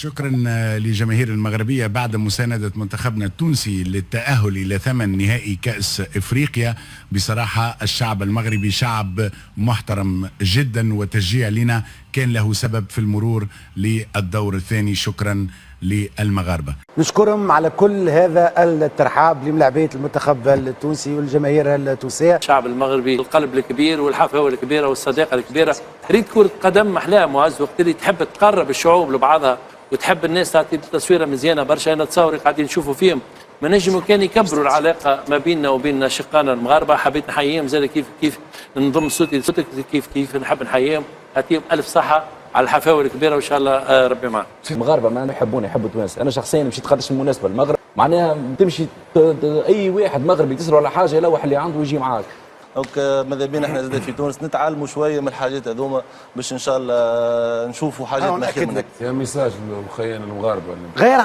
شكرا لجماهير المغربية بعد مساندة منتخبنا التونسي للتأهل إلى 8 نهائي كأس إفريقيا. بصراحة الشعب المغربي شعب محترم جدا، وتشجيع لنا كان له سبب في المرور للدور الثاني. شكرا للمغاربة، نشكرهم على كل هذا الترحاب لملاعبية المنتخب التونسي والجماهير التونسية. الشعب المغربي القلب الكبير والحفاوة الكبيرة والصداقة الكبيرة. ريت كرة قدم محلاها معز، وقت اللي تحب تقرب الشعوب لبعضها وتحب الناس تعطي تصويره مزيانه برشا. انا تصوري قاعدين نشوفوا فيهم ما نجموا كان يكبروا العلاقه ما بيننا وبين شقانا المغاربه. حبيت نحييهم زاد كيف نضم صوتي لصوتك، كيف نحب نحييهم، يعطيهم الف صحه على الحفاوه الكبيره، وان شاء الله ربي معاهم. المغاربه ما يحبوني، يحبوا تونس. انا شخصيا مشيت قداش المناسبه المغرب، معناها تمشي اي واحد مغربي تسأله على حاجه يلوح اللي عنده ويجي معاك. دونك ماذا بينا احنا زاد في تونس نتعلموا شويه من الحاجات هذوما باش ان شاء الله نشوفوا حاجات خير من هيك. يا ميساج مخينا المغاربه غير